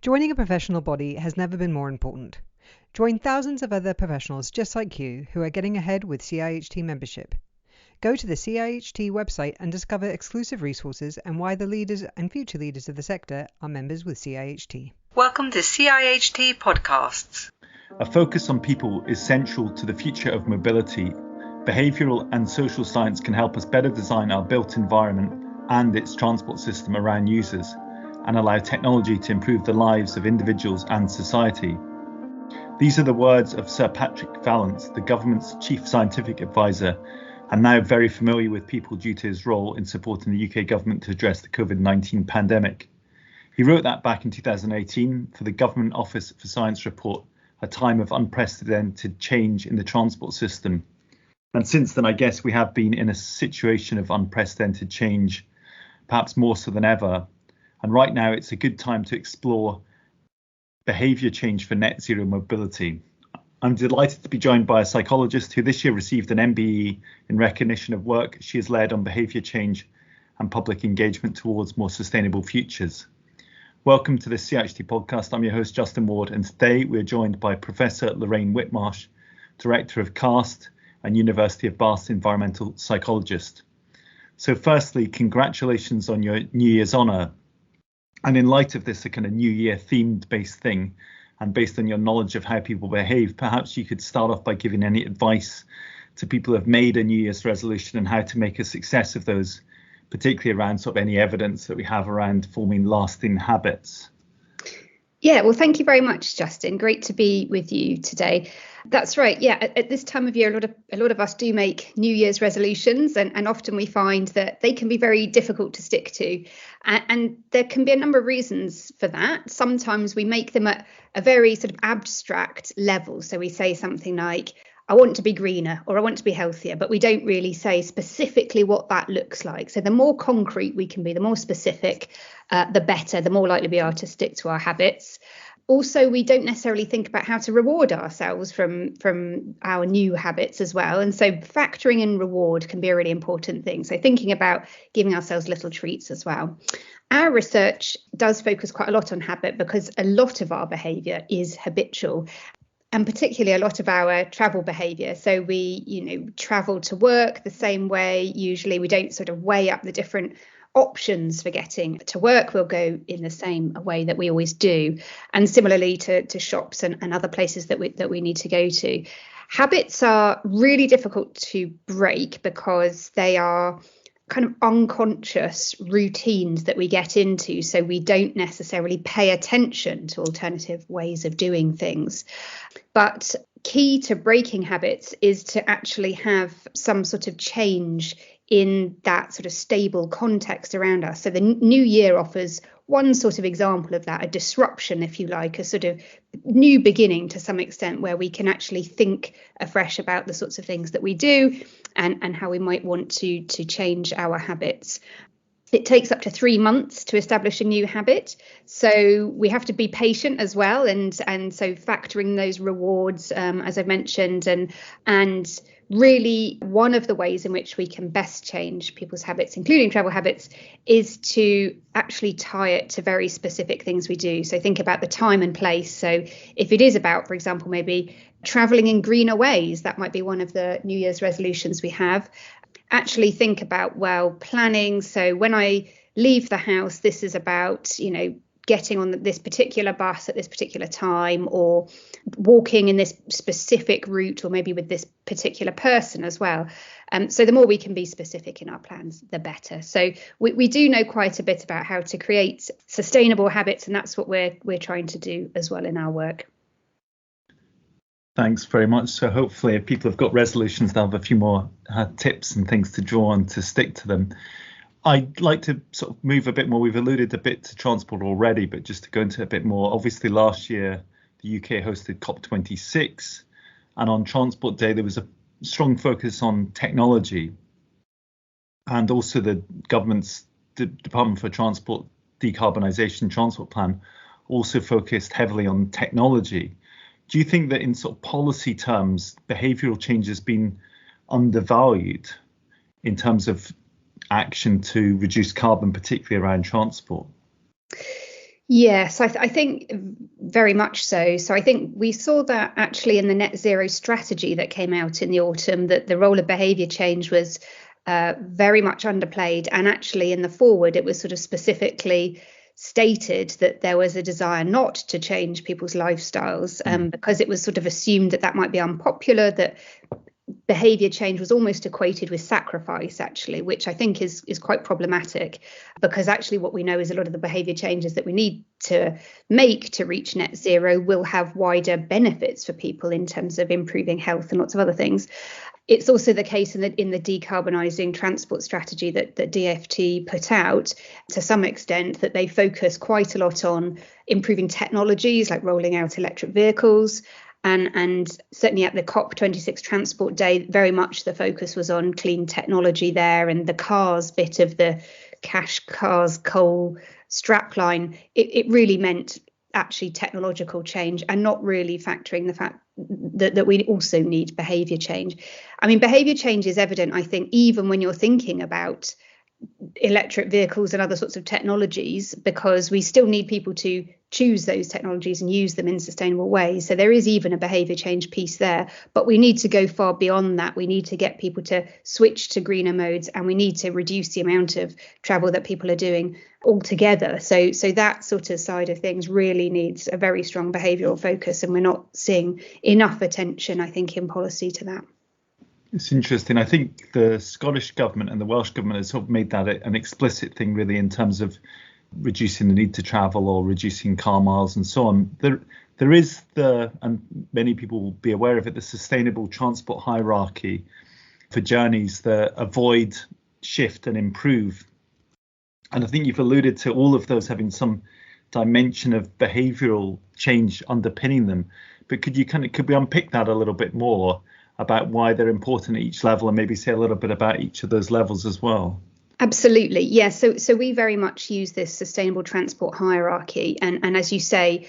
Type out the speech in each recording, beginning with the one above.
Joining a professional body has never been more important. Join thousands of other professionals just like you who are getting ahead with CIHT membership. Go to the CIHT website and discover exclusive resources and why the leaders and future leaders of the sector are members with CIHT. Welcome to CIHT Podcasts. A focus on people is central to the future of mobility. Behavioural and social science can help us better design our built environment and its transport system around users, and allow technology to improve the lives of individuals and society. These are the words of Sir Patrick Vallance, the government's chief scientific advisor, and now very familiar with people due to his role in supporting the UK government to address the COVID-19 pandemic. He wrote that back in 2018 for the Government Office for Science report, A Time of Unprecedented Change in the Transport System. And since then, I guess we have been in a situation of unprecedented change, perhaps more so than ever. And right now, it's a good time to explore behaviour change for net zero mobility. I'm delighted to be joined by a psychologist who this year received an MBE in recognition of work she has led on behaviour change and public engagement towards more sustainable futures. Welcome to the CIHT podcast. I'm your host, Justin Ward, and today we're joined by Professor Lorraine Whitmarsh, Director of CAST and University of Bath's environmental psychologist. So firstly, congratulations on your New Year's honour. And in light of this, a kind of New Year themed based thing, and based on your knowledge of how people behave, perhaps you could start off by giving any advice to people who have made a New Year's resolution and how to make a success of those, particularly around sort of any evidence that we have around forming lasting habits. Yeah, well, thank you very much, Justin. Great to be with you today. That's right. Yeah, at this time of year, a lot of us do make New Year's resolutions, and often we find that they can be very difficult to stick to. And there can be a number of reasons for that. Sometimes we make them at a very sort of abstract level. So we say something like, I want to be greener or I want to be healthier, but we don't really say specifically what that looks like. So the more concrete we can be, the more specific, the better, the more likely we are to stick to our habits. Also, we don't necessarily think about how to reward ourselves from our new habits as well. And so factoring in reward can be a really important thing. So thinking about giving ourselves little treats as well. Our research does focus quite a lot on habit because a lot of our behaviour is habitual. And particularly a lot of our travel behaviour. So we, travel to work the same way. Usually we don't sort of weigh up the different options for getting to work. We'll go in the same way that we always do. And similarly to shops and other places that we need to go to. Habits are really difficult to break because they are kind of unconscious routines that we get into, so we don't necessarily pay attention to alternative ways of doing things. But key to breaking habits is to actually have some sort of change in that sort of stable context around us. So the new year offers one sort of example of that, a disruption, if you like, a sort of new beginning to some extent, where we can actually think afresh about the sorts of things that we do and how we might want to change our habits. It takes up to 3 months to establish a new habit. So we have to be patient as well. And so factoring those rewards, as I've mentioned, and really one of the ways in which we can best change people's habits, including travel habits, is to actually tie it to very specific things we do. So think about the time and place. So if it is about, for example, maybe traveling in greener ways, that might be one of the New Year's resolutions we have. Actually think about, planning. So when I leave the house, this is about, getting on this particular bus at this particular time, or walking in this specific route, or maybe with this particular person as well. So the more we can be specific in our plans, the better. So we do know quite a bit about how to create sustainable habits, and that's what we're trying to do as well in our work. Thanks very much. So hopefully if people have got resolutions, they'll have a few more tips and things to draw on to stick to them. I'd like to sort of move a bit more. We've alluded a bit to transport already, but just to go into a bit more. Obviously, last year, the UK hosted COP26. And on Transport Day, there was a strong focus on technology. And also the government's Department for Transport Decarbonisation Transport Plan also focused heavily on technology. Do you think that in sort of policy terms, behavioural change has been undervalued in terms of action to reduce carbon, particularly around transport? Yes, I think very much so. So I think we saw that actually in the net zero strategy that came out in the autumn, that the role of behaviour change was very much underplayed. And actually in the forward, it was sort of specifically stated that there was a desire not to change people's lifestyles because it was sort of assumed that that might be unpopular, that behaviour change was almost equated with sacrifice, actually, which I think is quite problematic, because actually what we know is a lot of the behaviour changes that we need to make to reach net zero will have wider benefits for people in terms of improving health and lots of other things. It's also the case in the decarbonising transport strategy that DfT put out, to some extent, that they focus quite a lot on improving technologies like rolling out electric vehicles. And certainly at the COP26 Transport Day, very much the focus was on clean technology there, and the cars bit of the cash cars coal strapline. It really meant actually technological change and not really factoring the fact that we also need behaviour change. I mean, behaviour change is evident, I think, even when you're thinking about electric vehicles and other sorts of technologies, because we still need people to choose those technologies and use them in sustainable ways. So there is even a behaviour change piece there, but we need to go far beyond that. We need to get people to switch to greener modes, and we need to reduce the amount of travel that people are doing altogether. So that sort of side of things really needs a very strong behavioural focus, and we're not seeing enough attention, I think, in policy to that. It's interesting. I think the Scottish government and the Welsh government has sort of made that an explicit thing, really, in terms of reducing the need to travel or reducing car miles and so on. There is and many people will be aware of it, the sustainable transport hierarchy for journeys that avoid, shift and improve. And I think you've alluded to all of those having some dimension of behavioural change underpinning them. But could we unpick that a little bit more about why they're important at each level, and maybe say a little bit about each of those levels as well? Absolutely. Yeah. So we very much use this sustainable transport hierarchy. And as you say,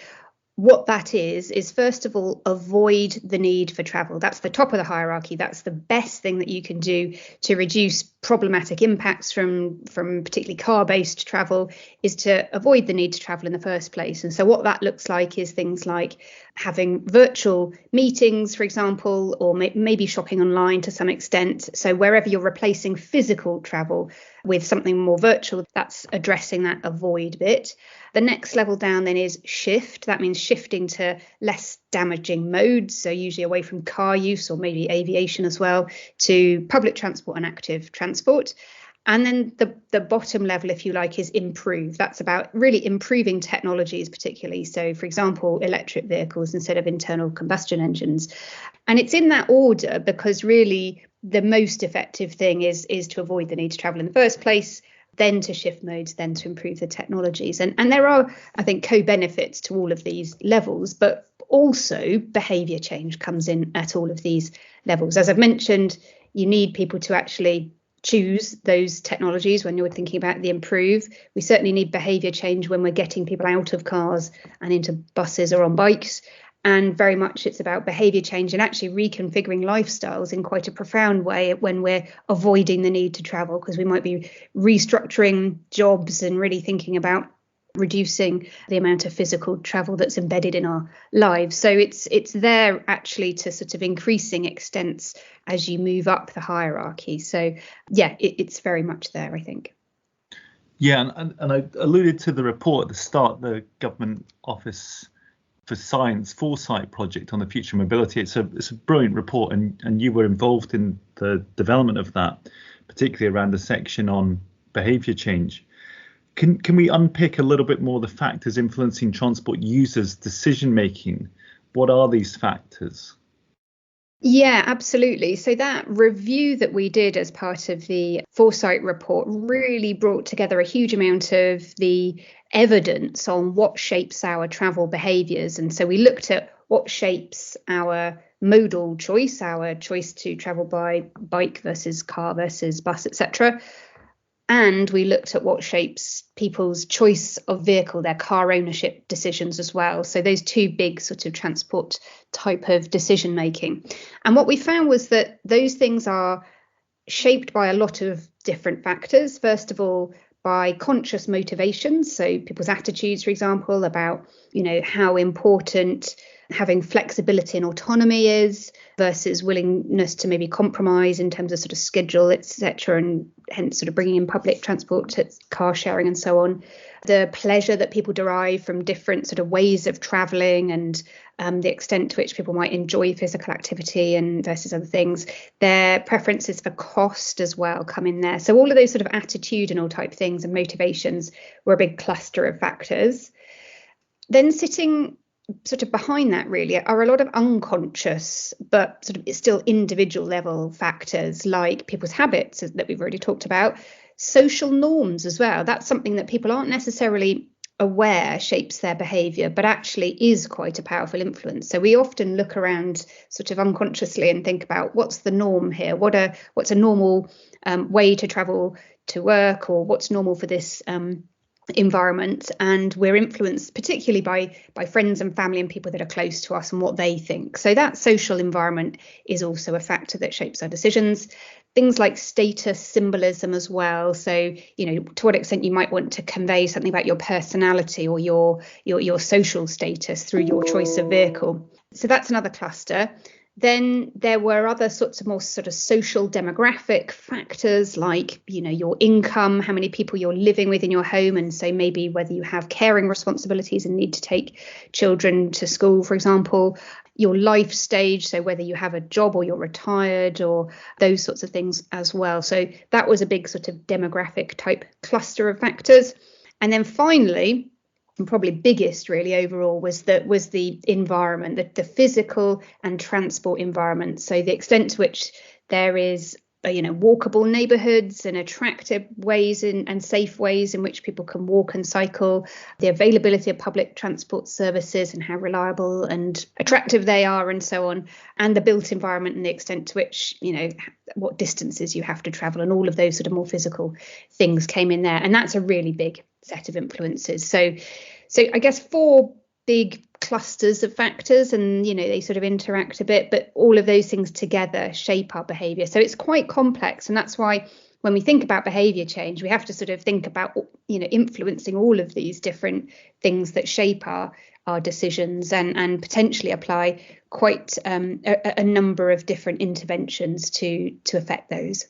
what that is first of all, avoid the need for travel. That's the top of the hierarchy. That's the best thing that you can do to reduce problematic impacts from particularly car-based travel, is to avoid the need to travel in the first place. And so what that looks like is things like having virtual meetings, for example, or maybe shopping online to some extent. So wherever you're replacing physical travel with something more virtual, that's addressing that avoid bit. The next level down then is shift. That means shifting to less damaging modes, so usually away from car use or maybe aviation as well, to public transport and active transport. And then the bottom level, if you like, is improve. That's about really improving technologies particularly. So, for example, electric vehicles instead of internal combustion engines. And it's in that order because really the most effective thing is to avoid the need to travel in the first place, then to shift modes, then to improve the technologies. And there are, I think, co-benefits to all of these levels, but also behaviour change comes in at all of these levels. As I've mentioned, you need people to actually choose those technologies when you're thinking about the improve. We certainly need behaviour change when we're getting people out of cars and into buses or on bikes. And very much it's about behaviour change and actually reconfiguring lifestyles in quite a profound way when we're avoiding the need to travel, because we might be restructuring jobs and really thinking about reducing the amount of physical travel that's embedded in our lives. So it's there actually to sort of increasing extents as you move up the hierarchy. So yeah, it's very much there, I think. Yeah, and I alluded to the report at the start, the Government Office for Science Foresight project on the future of mobility. It's a brilliant report, and you were involved in the development of that, particularly around the section on behaviour change. Can we unpick a little bit more the factors influencing transport users' decision making? What are these factors? Yeah, absolutely. So that review that we did as part of the Foresight report really brought together a huge amount of the evidence on what shapes our travel behaviours. And so we looked at what shapes our modal choice, our choice to travel by bike versus car versus bus, etc. And we looked at what shapes people's choice of vehicle, their car ownership decisions as well. So those two big sort of transport type of decision making. And what we found was that those things are shaped by a lot of different factors. First of all, by conscious motivations. So people's attitudes, for example, about, how important having flexibility and autonomy is versus willingness to maybe compromise in terms of sort of schedule, etc., and hence sort of bringing in public transport, car sharing and so on. The pleasure that people derive from different sort of ways of travelling and the extent to which people might enjoy physical activity and versus other things. Their preferences for cost as well come in there. So all of those sort of attitudinal type things and motivations were a big cluster of factors. Then sitting sort of behind that really are a lot of unconscious but sort of still individual level factors, like people's habits that we've already talked about, social norms as well. That's something that people aren't necessarily aware shapes their behaviour, but actually is quite a powerful influence. So we often look around sort of unconsciously and think about what's the norm here, what's a normal way to travel to work, or what's normal for this environment, and we're influenced particularly by friends and family and people that are close to us and what they think. So that social environment is also a factor that shapes our decisions. Things like status symbolism as well. So, to what extent you might want to convey something about your personality or your social status through your choice of vehicle. So that's another cluster. Then there were other sorts of more sort of social demographic factors, like, your income, how many people you're living with in your home. And so maybe whether you have caring responsibilities and need to take children to school, for example, your life stage, so whether you have a job or you're retired, or those sorts of things as well. So that was a big sort of demographic type cluster of factors. And then finally, and probably biggest really overall, was the environment, the physical and transport environment. So the extent to which there is walkable neighbourhoods and attractive ways and safe ways in which people can walk and cycle, the availability of public transport services and how reliable and attractive they are and so on, and the built environment and the extent to which, what distances you have to travel, and all of those sort of more physical things came in there. And that's a really big set of influences. So I guess 4 big clusters of factors, and they sort of interact a bit, but all of those things together shape our behaviour. So it's quite complex, and that's why when we think about behaviour change, we have to sort of think about influencing all of these different things that shape our decisions, and potentially apply quite a number of different interventions to affect those.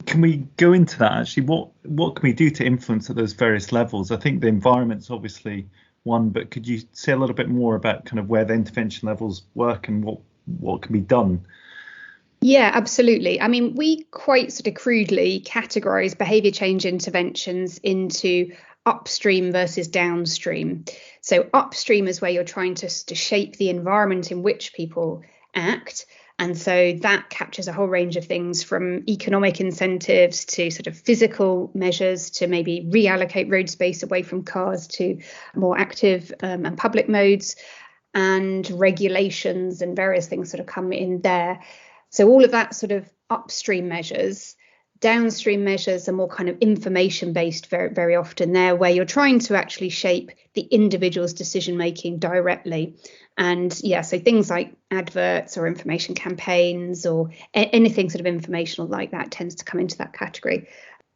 Can we go into that actually? What can we do to influence at those various levels? I think the environment's obviously one, but could you say a little bit more about kind of where the intervention levels work and what can be done? Yeah, absolutely. I mean, we quite sort of crudely categorise behaviour change interventions into upstream versus downstream. So upstream is where you're trying to shape the environment in which people act. And so that captures a whole range of things, from economic incentives to sort of physical measures to maybe reallocate road space away from cars to more active and public modes, and regulations and various things sort of come in there. So all of that sort of upstream measures. Downstream measures are more kind of information based very, very often there, where you're trying to actually shape the individual's decision making directly. And so things like adverts or information campaigns or anything sort of informational like that tends to come into that category.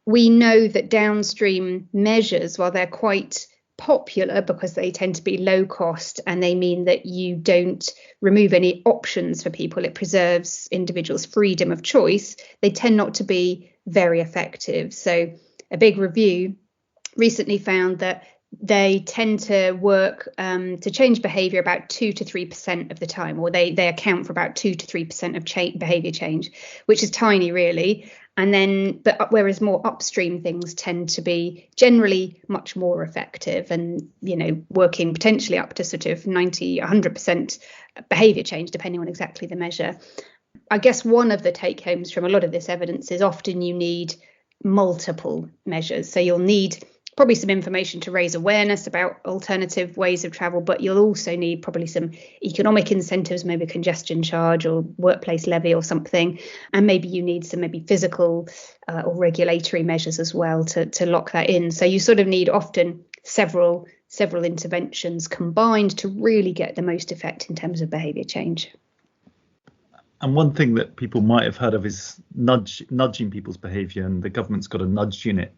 We know that downstream measures, while they're quite popular because they tend to be low cost and they mean that you don't remove any options for people, it preserves individuals' freedom of choice, they tend not to be very effective. So a big review recently found that they tend to work to change behaviour about 2 to 3% of the time, or they account for about 2 to 3% of behaviour change, which is tiny really. And then, but whereas more upstream things tend to be generally much more effective and, working potentially up to sort of 90, 100% behaviour change, depending on exactly the measure. I guess one of the take homes from a lot of this evidence is often you need multiple measures. So you'll need probably some information to raise awareness about alternative ways of travel, but you'll also need probably some economic incentives, maybe a congestion charge or workplace levy or something. And maybe you need some physical or regulatory measures as well to lock that in. So you sort of need often several interventions combined to really get the most effect in terms of behaviour change. And one thing that people might have heard of is nudging people's behaviour, and the government's got a nudge unit.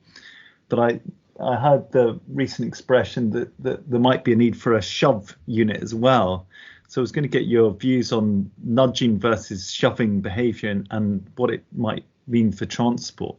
but I heard the recent expression that there might be a need for a shove unit as well. So I was going to get your views on nudging versus shoving behaviour and what it might mean for transport.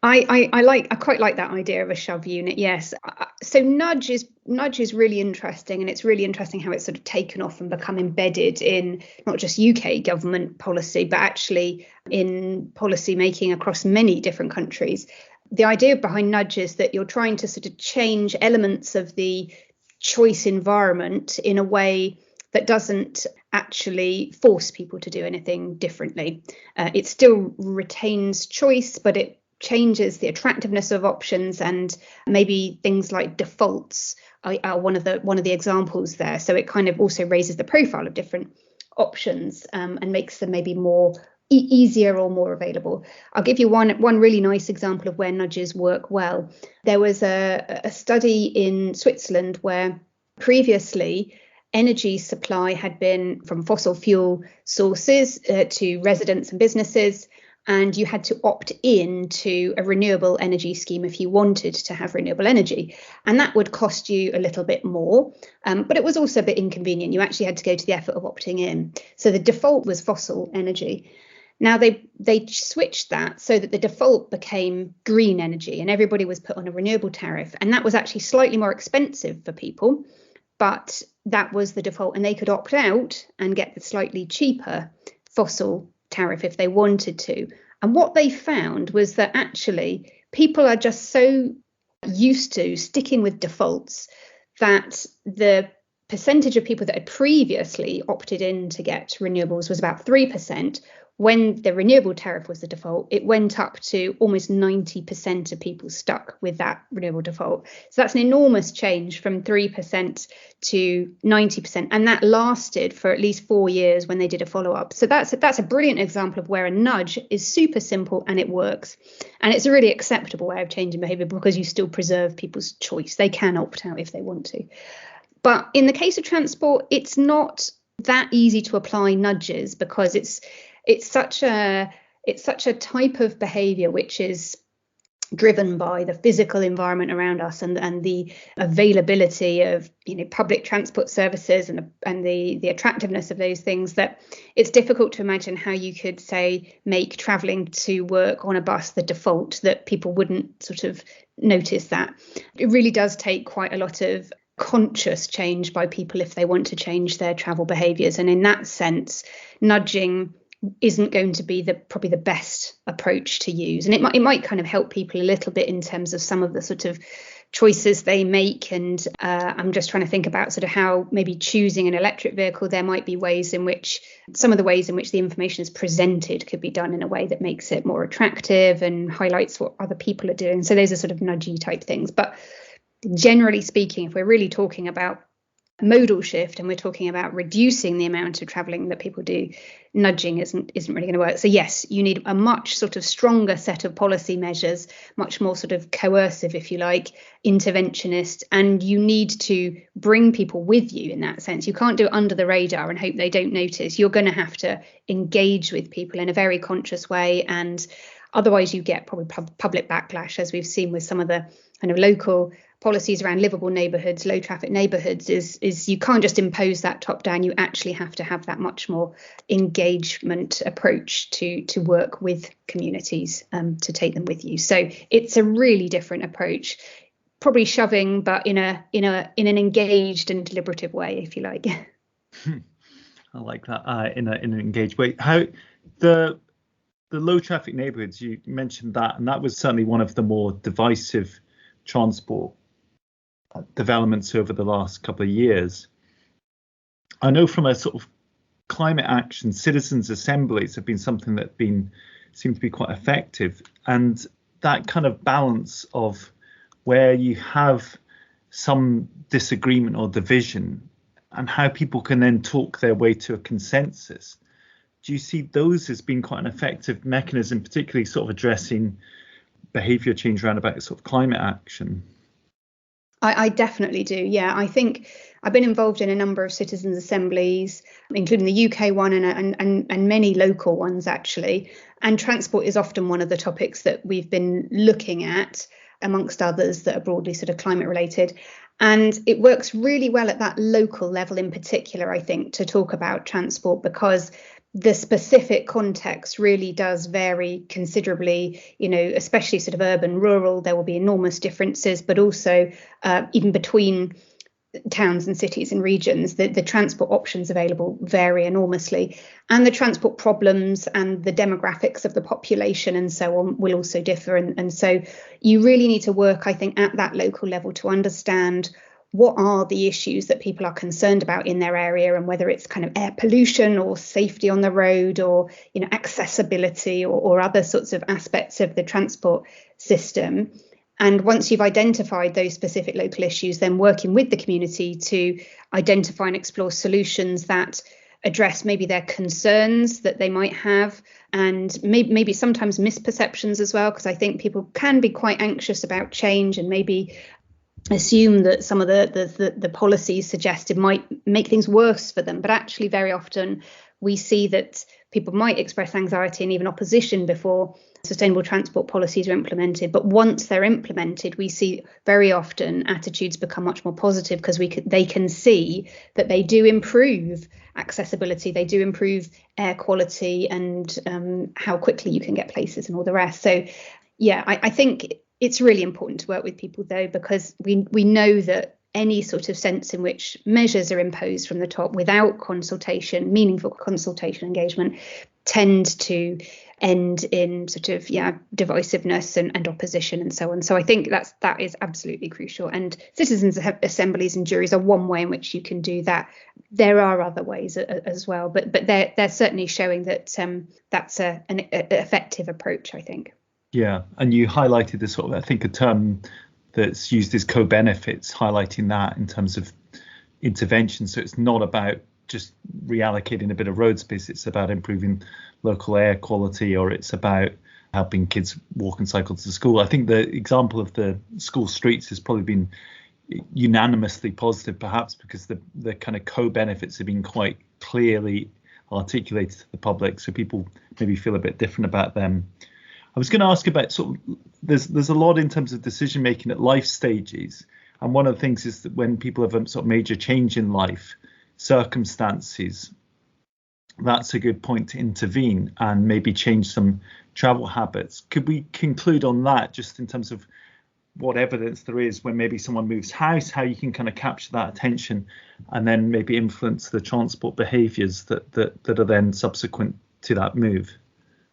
I quite like that idea of a shove unit. Yes. So nudge is really interesting, and it's really interesting how it's sort of taken off and become embedded in not just UK government policy, but actually in policy making across many different countries. The idea behind nudge is that you're trying to sort of change elements of the choice environment in a way that doesn't actually force people to do anything differently. It still retains choice, but it changes the attractiveness of options, and maybe things like defaults are one of the examples there. So it kind of also raises the profile of different options and makes them maybe more easier or more available. I'll give you one really nice example of where nudges work well. There was a study in Switzerland where previously energy supply had been from fossil fuel sources to residents and businesses, and you had to opt in to a renewable energy scheme if you wanted to have renewable energy. And that would cost you a little bit more, but it was also a bit inconvenient. You actually had to go to the effort of opting in. So the default was fossil energy. Now they switched that so that the default became green energy, and everybody was put on a renewable tariff. And that was actually slightly more expensive for people, but that was the default, and they could opt out and get the slightly cheaper fossil tariff if they wanted to. And what they found was that actually people are just so used to sticking with defaults that the percentage of people that had previously opted in to get renewables was about 3%. When the renewable tariff was the default, it went up to almost 90% of people stuck with that renewable default. So that's an enormous change from 3% to 90%. And that lasted for at least 4 years when they did a follow-up. So that's a brilliant example of where a nudge is super simple and it works. And it's a really acceptable way of changing behaviour because you still preserve people's choice. They can opt out if they want to. But in the case of transport, it's not that easy to apply nudges because it's such a type of behaviour which is driven by the physical environment around us and the availability of public transport services and the attractiveness of those things, that it's difficult to imagine how you could say make travelling to work on a bus the default, that people wouldn't sort of notice that. It really does take quite a lot of conscious change by people if they want to change their travel behaviours, and in that sense nudging isn't going to be probably the best approach to use. And it might kind of help people a little bit in terms of some of the sort of choices they make. And I'm just trying to think about sort of how maybe choosing an electric vehicle, there might be ways in which some of the ways in which the information is presented could be done in a way that makes it more attractive and highlights what other people are doing. So those are sort of nudgy type things. But generally speaking, if we're really talking about modal shift and we're talking about reducing the amount of travelling that people do, nudging isn't really going to work. So yes, you need a much sort of stronger set of policy measures, much more sort of coercive, if you like, interventionist, and you need to bring people with you in that sense. You can't do it under the radar and hope they don't notice. You're going to have to engage with people in a very conscious way, and otherwise you get probably public backlash, as we've seen with some of the kind of local policies around livable neighbourhoods, low traffic neighbourhoods, is you can't just impose that top down. You actually have to have that much more engagement approach to work with communities, to take them with you. So it's a really different approach, probably shoving, but in an engaged and deliberative way, if you like. I like that, in an engaged way. How the low traffic neighbourhoods, you mentioned that, and that was certainly one of the more divisive transport developments over the last couple of years. I know from a sort of climate action, citizens' assemblies have been something that seem to be quite effective, and that kind of balance of where you have some disagreement or division and how people can then talk their way to a consensus. Do you see those as being quite an effective mechanism, particularly sort of addressing behaviour change around about sort of climate action? I definitely do. Yeah, I think I've been involved in a number of citizens' assemblies, including the UK one and many local ones, actually. And transport is often one of the topics that we've been looking at, amongst others that are broadly sort of climate related. And it works really well at that local level in particular, I think, to talk about transport, because the specific context really does vary considerably, especially sort of urban, rural. There will be enormous differences, but also even between towns and cities and regions, the transport options available vary enormously, and the transport problems and the demographics of the population and so on will also differ. And so you really need to work, I think, at that local level to understand what are the issues that people are concerned about in their area, and whether it's kind of air pollution or safety on the road or accessibility or other sorts of aspects of the transport system. And once you've identified those specific local issues, then working with the community to identify and explore solutions that address maybe their concerns that they might have, and maybe sometimes misperceptions as well, because I think people can be quite anxious about change and maybe assume that some of the policies suggested might make things worse for them. But actually, very often we see that people might express anxiety and even opposition before sustainable transport policies are implemented. But once they're implemented, we see very often attitudes become much more positive, because they can see that they do improve accessibility, they do improve air quality, and how quickly you can get places and all the rest. So, yeah, I think it's really important to work with people, though, because we know that any sort of sense in which measures are imposed from the top without consultation, meaningful consultation engagement, tend to end in sort of divisiveness and opposition and so on. So I think that is absolutely crucial. And citizens' assemblies and juries are one way in which you can do that. There are other ways as well, but they're certainly showing that that's an effective approach, I think. Yeah, and you highlighted this sort of, I think, a term that's used is Cobenefits, highlighting that in terms of intervention. So it's not about just reallocating a bit of road space, it's about improving local air quality, or it's about helping kids walk and cycle to school. I think the example of the school streets has probably been unanimously positive, perhaps because the kind of co-benefits have been quite clearly articulated to the public, so people maybe feel a bit different about them. I was going to ask about sort of there's a lot in terms of decision making at life stages, and one of the things is that when people have a sort of major change in life circumstances, that's a good point to intervene and maybe change some travel habits. Could we conclude on that, just in terms of what evidence there is when maybe someone moves house, how you can kind of capture that attention and then maybe influence the transport behaviours that are then subsequent to that move?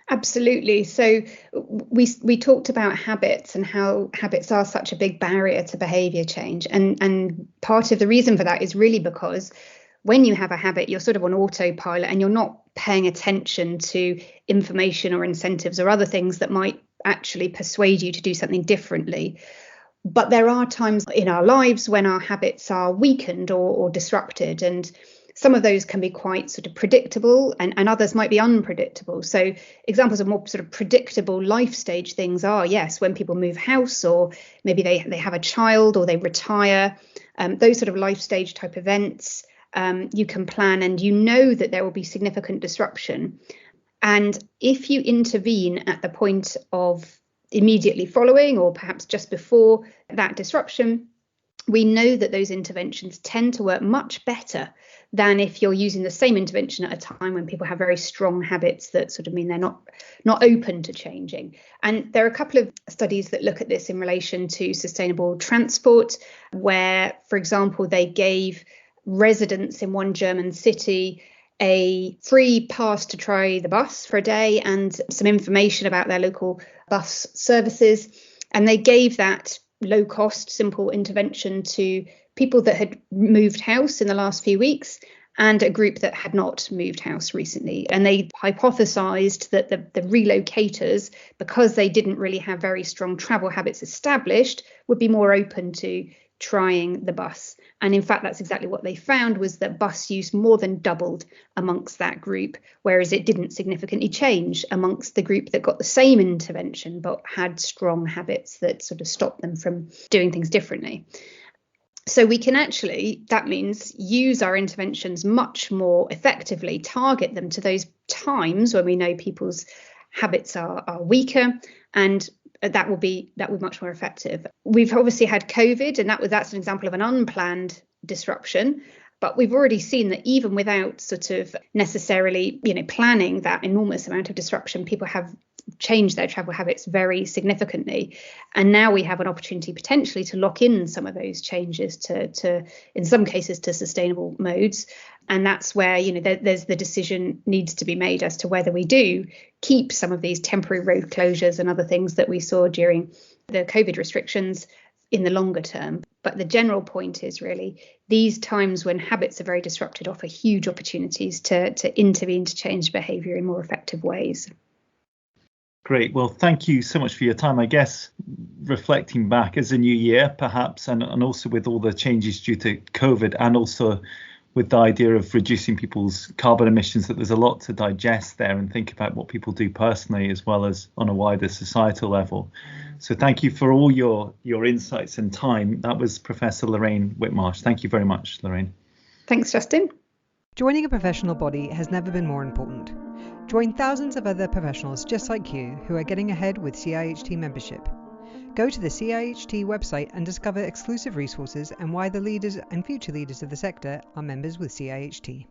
Absolutely. So we talked about habits and how habits are such a big barrier to behaviour change. And part of the reason for that is really because when you have a habit, you're sort of on autopilot and you're not paying attention to information or incentives or other things that might actually persuade you to do something differently. But there are times in our lives when our habits are weakened or disrupted, and some of those can be quite sort of predictable and others might be unpredictable. So examples of more sort of predictable life stage things are, yes, when people move house, or maybe they have a child or they retire, those sort of life stage type events. You can plan and you know that there will be significant disruption. And if you intervene at the point of immediately following or perhaps just before that disruption, we know that those interventions tend to work much better than if you're using the same intervention at a time when people have very strong habits that sort of mean they're not open to changing. And there are a couple of studies that look at this in relation to sustainable transport, where, for example, they gave residents in one German city a free pass to try the bus for a day and some information about their local bus services. And they gave that low cost, simple intervention to people that had moved house in the last few weeks and a group that had not moved house recently. And they hypothesized that the relocators, because they didn't really have very strong travel habits established, would be more open to trying the bus. And in fact, that's exactly what they found, was that bus use more than doubled amongst that group, whereas it didn't significantly change amongst the group that got the same intervention but had strong habits that sort of stopped them from doing things differently. So we can actually, that means, use our interventions much more effectively, target them to those times when we know people's habits are weaker, and that will be much more effective. We've obviously had COVID, and that's an example of an unplanned disruption. But we've already seen that even without sort of necessarily, planning that enormous amount of disruption, people have changed their travel habits very significantly. And now we have an opportunity potentially to lock in some of those changes to in some cases, to sustainable modes. And that's where, there's the decision needs to be made as to whether we do keep some of these temporary road closures and other things that we saw during the COVID restrictions in the longer term. But the general point is really these times when habits are very disrupted offer huge opportunities to intervene to change behaviour in more effective ways. Great. Well, thank you so much for your time. I guess reflecting back as a new year, perhaps, and also with all the changes due to COVID, and also with the idea of reducing people's carbon emissions, that there's a lot to digest there and think about what people do personally as well as on a wider societal level. So thank you for all your insights and time. That was Professor Lorraine Whitmarsh. Thank you very much, Lorraine. Thanks, Justin. Joining a professional body has never been more important. Join thousands of other professionals just like you who are getting ahead with CIHT membership. Go to the CIHT website and discover exclusive resources and why the leaders and future leaders of the sector are members with CIHT.